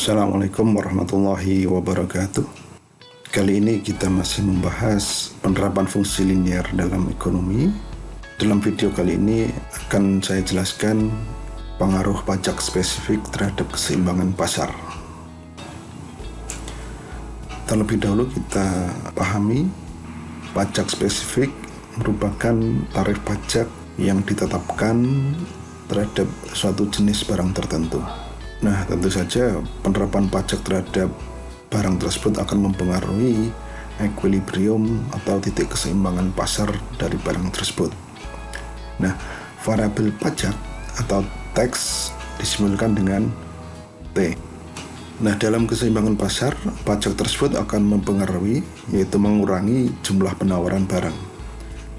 Assalamualaikum warahmatullahi wabarakatuh. Kali ini kita masih membahas penerapan fungsi linier dalam ekonomi. Dalam video kali ini akan saya jelaskan pengaruh pajak spesifik terhadap keseimbangan pasar. Terlebih dahulu kita pahami pajak spesifik merupakan tarif pajak yang ditetapkan terhadap suatu jenis barang tertentu. Nah, tentu saja penerapan pajak terhadap barang tersebut akan mempengaruhi equilibrium atau titik keseimbangan pasar dari barang tersebut. Nah, variabel pajak atau tax disimbolkan dengan T. Nah, dalam keseimbangan pasar, pajak tersebut akan mempengaruhi, yaitu mengurangi jumlah penawaran barang,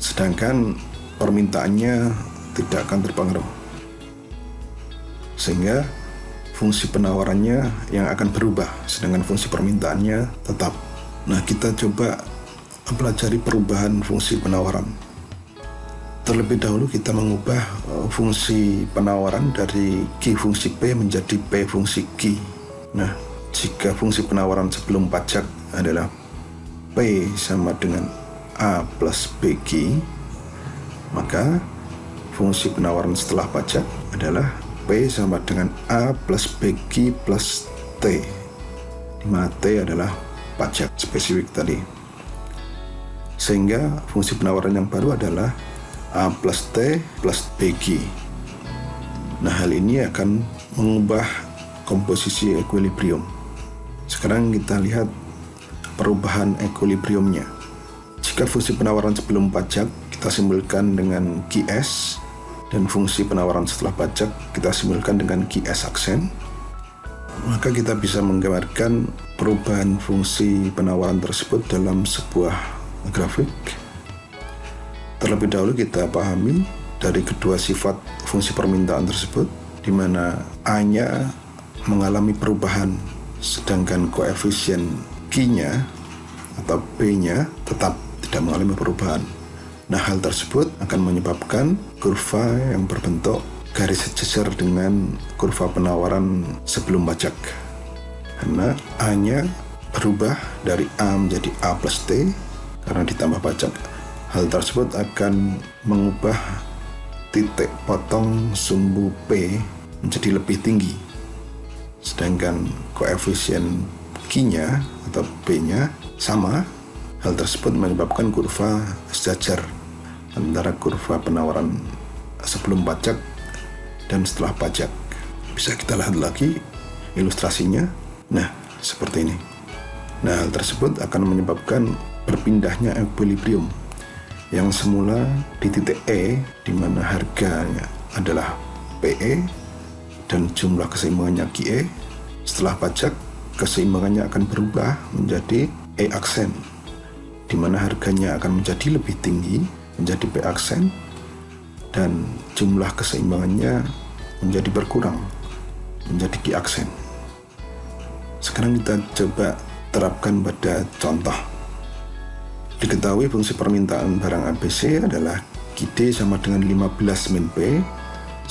sedangkan permintaannya tidak akan terpengaruh, sehingga fungsi penawarannya yang akan berubah, sedangkan fungsi permintaannya tetap. Nah, kita coba pelajari perubahan fungsi penawaran. Terlebih dahulu kita mengubah fungsi penawaran dari Q fungsi P menjadi P fungsi Q. Nah, jika fungsi penawaran sebelum pajak adalah P sama dengan A plus BQ, maka fungsi penawaran setelah pajak adalah P sama dengan A plus BQ plus T, di mana T adalah pajak spesifik tadi. Sehingga fungsi penawaran yang baru adalah A plus T plus BQ. Nah, hal ini akan mengubah komposisi equilibrium. Sekarang kita lihat perubahan equilibriumnya. Jika fungsi penawaran sebelum pajak kita simbolkan dengan QS, dan fungsi penawaran setelah pajak kita simbolkan dengan QS aksen, maka kita bisa menggambarkan perubahan fungsi penawaran tersebut dalam sebuah grafik. Terlebih dahulu kita pahami dari kedua sifat fungsi permintaan tersebut, di mana A-nya mengalami perubahan, sedangkan koefisien Q-nya atau P-nya tetap tidak mengalami perubahan. Nah, hal tersebut akan menyebabkan kurva yang berbentuk garis sejajar dengan kurva penawaran sebelum pajak, karena A-nya berubah dari A menjadi A plus T karena ditambah pajak. Hal tersebut akan mengubah titik potong sumbu P menjadi lebih tinggi, sedangkan koefisien Q-nya atau P-nya sama. Hal tersebut menyebabkan kurva sejajar antara kurva penawaran sebelum pajak dan setelah pajak. Bisa kita lihat lagi ilustrasinya. Nah, seperti ini. Nah, hal tersebut akan menyebabkan berpindahnya equilibrium yang semula di titik E, di mana harganya adalah PE dan jumlah keseimbangannya QE. Setelah pajak, keseimbangannya akan berubah menjadi E aksen, di mana harganya akan menjadi lebih tinggi, menjadi P aksen, dan jumlah keseimbangannya menjadi berkurang, menjadi Q aksen. Sekarang kita coba terapkan pada contoh. Diketahui fungsi permintaan barang ABC adalah QD sama dengan 15 min P,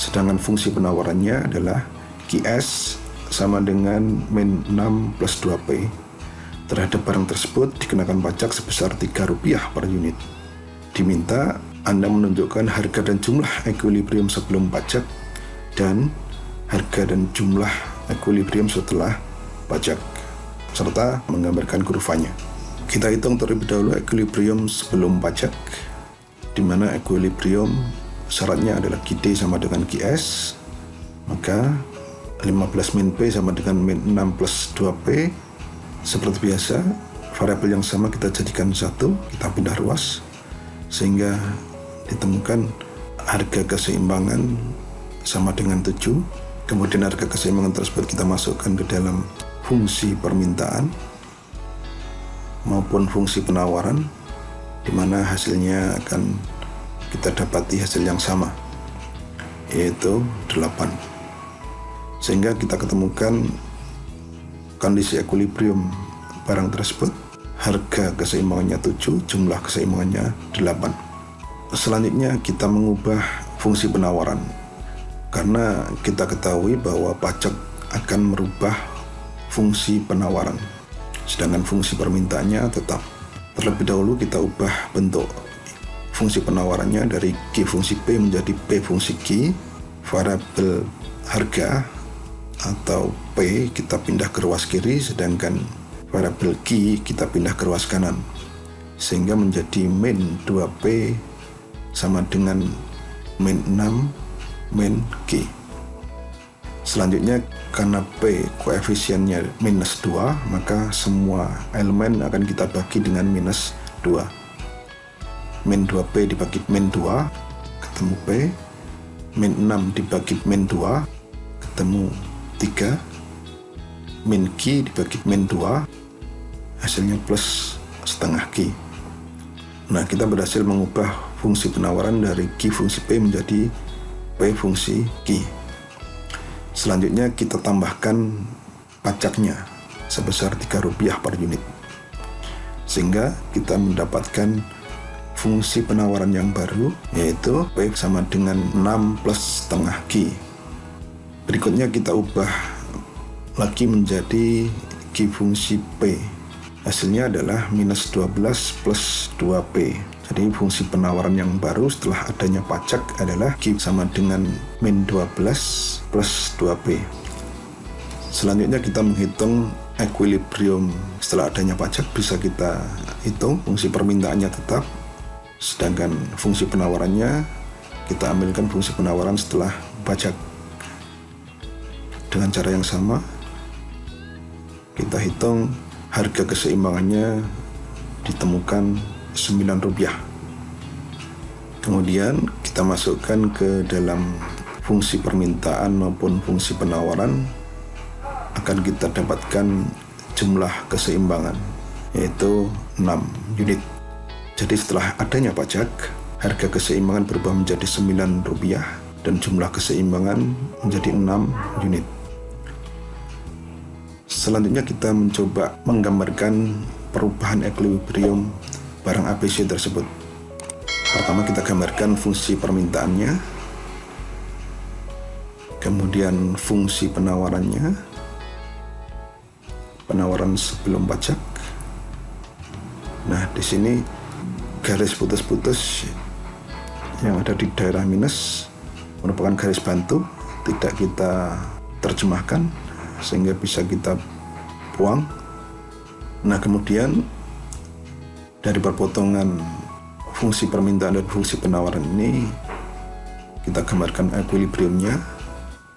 sedangkan fungsi penawarannya adalah QS sama dengan min 6 plus 2P. Terhadap barang tersebut dikenakan pajak sebesar Rp3 per unit. Diminta Anda menunjukkan harga dan jumlah equilibrium sebelum pajak dan harga dan jumlah equilibrium setelah pajak, serta menggambarkan kurvanya. Kita hitung terlebih dahulu equilibrium sebelum pajak, di mana equilibrium syaratnya adalah QD sama dengan QS, maka 15 min P sama dengan min 6 plus 2P. Seperti biasa, variabel yang sama kita jadikan satu, kita pindah ruas, sehingga ditemukan harga keseimbangan sama dengan 7. Kemudian harga keseimbangan tersebut kita masukkan ke dalam fungsi permintaan maupun fungsi penawaran, di mana hasilnya akan kita dapati hasil yang sama, yaitu 8. Sehingga kita ketemukan kondisi equilibrium barang tersebut, harga keseimbangannya 7, jumlah keseimbangannya 8. Selanjutnya kita mengubah fungsi penawaran, karena kita ketahui bahwa pajak akan merubah fungsi penawaran. Sedangkan fungsi permintaannya tetap. Terlebih dahulu kita ubah bentuk fungsi penawarannya dari Q fungsi P menjadi P fungsi Q. Variabel harga atau P kita pindah ke ruas kiri, sedangkan variabel Q kita pindah ke ruas kanan, sehingga menjadi min 2P sama dengan min 6 min Q. Selanjutnya, karena P koefisiennya minus 2, maka semua elemen akan kita bagi dengan minus 2. Min 2P dibagi min 2, ketemu P. Min 6 dibagi min 2, ketemu 3. Min Q dibagi min 2, hasilnya plus setengah Q. Nah, kita berhasil mengubah fungsi penawaran dari Q fungsi P menjadi P fungsi Q. Selanjutnya kita tambahkan pajaknya sebesar Rp3 per unit, sehingga kita mendapatkan fungsi penawaran yang baru, yaitu P sama dengan 6 plus setengah Q. Berikutnya kita ubah lagi menjadi Q fungsi P. Hasilnya adalah minus 12 plus 2P. Jadi fungsi penawaran yang baru setelah adanya pajak adalah Q sama dengan min 12 plus 2P. Selanjutnya kita menghitung equilibrium setelah adanya pajak. Bisa kita hitung fungsi permintaannya tetap, sedangkan fungsi penawarannya kita ambilkan fungsi penawaran setelah pajak. Dengan cara yang sama kita hitung harga keseimbangannya ditemukan Rp9. Kemudian kita masukkan ke dalam fungsi permintaan maupun fungsi penawaran, akan kita dapatkan jumlah keseimbangan, yaitu 6 unit. Jadi setelah adanya pajak, harga keseimbangan berubah menjadi Rp9 dan jumlah keseimbangan menjadi 6 unit. Selanjutnya kita mencoba menggambarkan perubahan equilibrium barang ABC tersebut. Pertama kita gambarkan fungsi permintaannya, kemudian fungsi penawarannya, penawaran sebelum pajak. Nah, di sini garis putus-putus yang ada di daerah minus merupakan garis bantu, tidak kita terjemahkan sehingga bisa kita buang. Nah, kemudian dari perpotongan fungsi permintaan dan fungsi penawaran ini kita gambarkan equilibriumnya,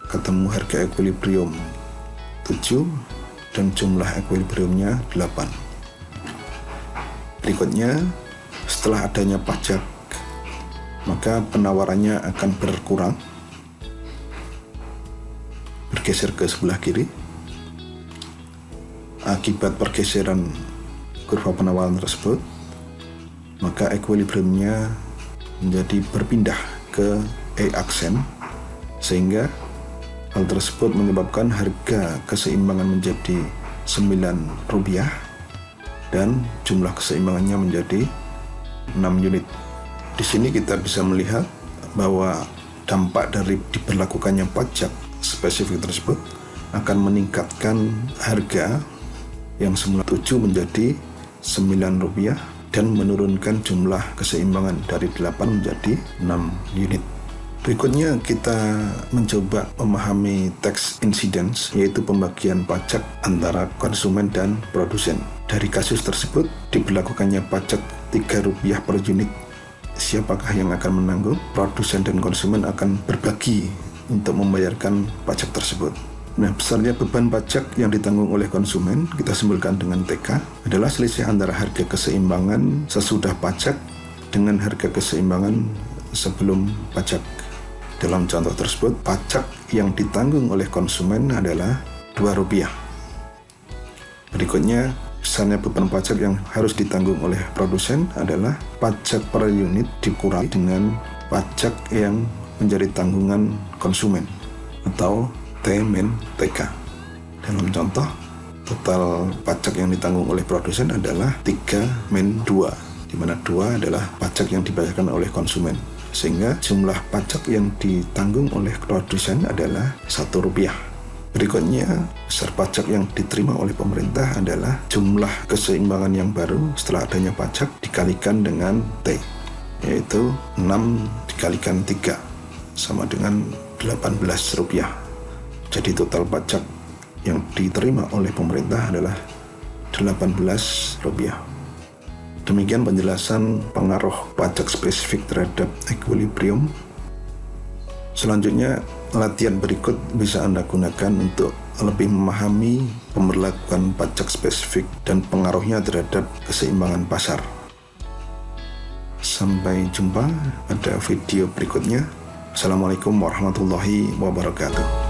ketemu harga equilibrium 7 dan jumlah equilibriumnya 8. Berikutnya, setelah adanya pajak, maka penawarannya akan berkurang, bergeser ke sebelah kiri. Akibat pergeseran kurva penawaran tersebut, maka equilibriumnya menjadi berpindah ke E-aksen, sehingga hal tersebut menyebabkan harga keseimbangan menjadi Rp9 dan jumlah keseimbangannya menjadi 6 unit. Di sini kita bisa melihat bahwa dampak dari diberlakukannya pajak spesifik tersebut akan meningkatkan harga yang semula 7 menjadi Rp9 dan menurunkan jumlah keseimbangan dari 8 menjadi 6 unit. Berikutnya kita mencoba memahami tax incidence, yaitu pembagian pajak antara konsumen dan produsen. Dari kasus tersebut, diberlakukannya pajak Rp3 per unit. Siapakah yang akan menanggung? Produsen dan konsumen akan berbagi untuk membayarkan pajak tersebut. Nah, besarnya beban pajak yang ditanggung oleh konsumen kita simpulkan dengan TK adalah selisih antara harga keseimbangan sesudah pajak dengan harga keseimbangan sebelum pajak. Dalam contoh tersebut, pajak yang ditanggung oleh konsumen adalah Rp2. Berikutnya, besarnya beban pajak yang harus ditanggung oleh produsen adalah pajak per unit dikurangi dengan pajak yang menjadi tanggungan konsumen atau T-TK. Dalam contoh, total pajak yang ditanggung oleh produsen adalah 3-2, di mana 2 adalah pajak yang dibayarkan oleh konsumen. Sehingga jumlah pajak yang ditanggung oleh produsen adalah Rp1. Berikutnya, besar pajak yang diterima oleh pemerintah adalah jumlah keseimbangan yang baru setelah adanya pajak dikalikan dengan T, yaitu 6 dikalikan 3 sama dengan 18 rupiah. Jadi total pajak yang diterima oleh pemerintah adalah 18 rupiah. Demikian penjelasan pengaruh pajak spesifik terhadap equilibrium. Selanjutnya, latihan berikut bisa Anda gunakan untuk lebih memahami pemberlakuan pajak spesifik dan pengaruhnya terhadap keseimbangan pasar. Sampai jumpa pada video berikutnya. Assalamualaikum warahmatullahi wabarakatuh.